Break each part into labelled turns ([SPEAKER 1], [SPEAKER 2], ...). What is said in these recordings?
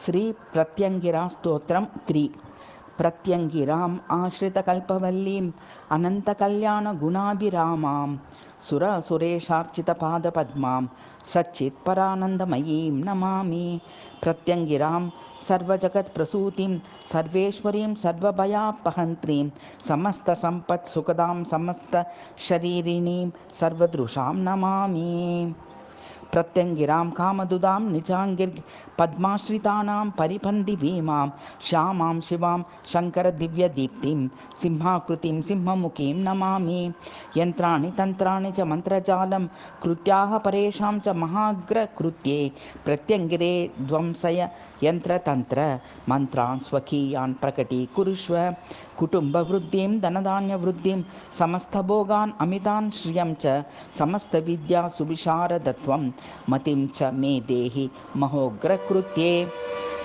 [SPEAKER 1] श्री प्रत्यंगिरा स्तोत्रम 3। प्रत्यंगिराम आश्रितकल्पवल्लीं अनन्तकल्याणगुणाभिरामां सुरेशार्चितपादपद्मां सच्चित्परानन्दमयीं नमामि। प्रत्यंगिरां सर्वजगत्प्रसूतिं सर्वेश्वरीं सर्वभयापहन्त्रीं समस्तसम्पत्सुखदां समस्तशरीरिणीं सर्वदृशां नमामि। प्रत्यंगिरां कामदुदां निजाङ्गिर्पद्माश्रितानां परिपन्दिभीमां श्यामां शिवां शङ्करदिव्यदीप्तिं सिंहाकृतिं सिंहमुखीं नमामि। यन्त्राणि तन्त्राणि च मन्त्रजालं कृत्याः परेषां च महाग्रकृत्ये प्रत्यङ्गिरे ध्वंसय यन्त्रतन्त्र मन्त्रान् स्वकीयान् प्रकटीकुरुष्व। कुटुम्बवृद्धिं धनधान्यवृद्धिं समस्तभोगान् अमितान् श्रियं च समस्तविद्यासुविशारदत्वं मतिं च मे देहि महोग्रकृत्ये।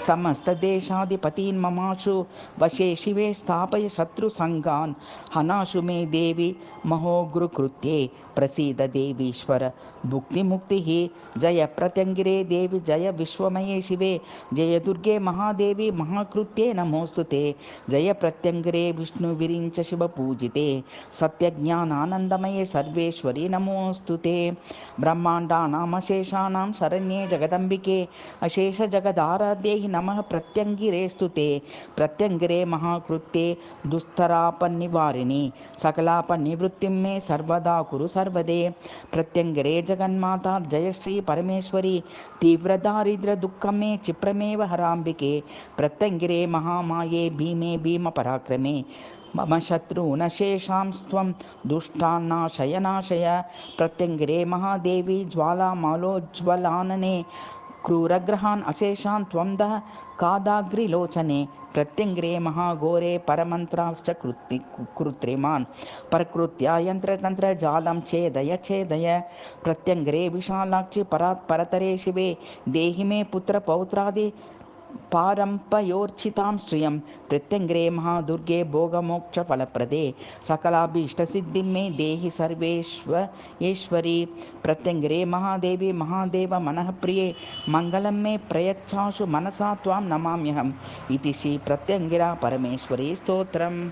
[SPEAKER 1] समस्तदेशाधिपतीन् ममाशु वशे शिवे स्थापय शत्रुसङ्गान् हनाशु मे देवी महोग्रकृत्ये। प्रसीद देवीश्वर भुक्तिमुक्तिः जय प्रत्यङ्गिरे देवी जय विश्वमये शिवे जय दुर्गे महादेवी महाकृत्ये नमोस्तुते। जय प्रत्यङ्गिरे विष्णुविरिञ्च शिवपूजिते सत्यज्ञानानन्दमये सर्वेश्वरी नमोस्तुते। ब्रह्माण्डानामशेषाणां शरण्ये जगदम्बिके अशेषजगदाराध्यैः नमः प्रत्यङ्गिरे स्तुते। प्रत्यङ्गिरे महाकृत्ये दुस्तरापन्निवारिणि सकलापनिवृत्तिं मे सर्वदा कुरु सर्वदे। प्रत्यङ्गिरे जगन्माता जय श्री परमेश्वरी तीव्रदारिद्र्यदुःखं मे क्षिप्रमेव हराम्बिके। प्रत्यङ्गिरे महामाये भीमे भीमपराक्रमे मम शत्रूनशेषांस्त्वं दुष्टान्नाशय नाशय। प्रत्यङ्गिरे महादेवी ज्वालामालोज्ज्वलानने क्रूरग्रहान् अशेषान् त्वं दः कादाग्रिलोचने। प्रत्यङ्गिरे महाघोरे परमन्त्राश्च कृत्रिमान् परकृत्या यन्त्रतन्त्रजालं छेदय छेदय। प्रत्यङ्गिरे विशालाक्षि परात् परतरे शिवे देहि मे पुत्रपौत्रादि पारम्पयोर्चितां श्रियं। प्रत्यङ्गिरे महादुर्गे भोगमोक्षफलप्रदे सकलाभीष्टसिद्धिं मे देहि सर्वेश्वरी। प्रत्यङ्गिरे महादेवी महादेव मनःप्रिये मङ्गलं मे प्रयच्छाशु मनसा त्वां नमाम्यहम् इति श्री प्रत्यङ्गिरा परमेश्वरी स्तोत्रम्।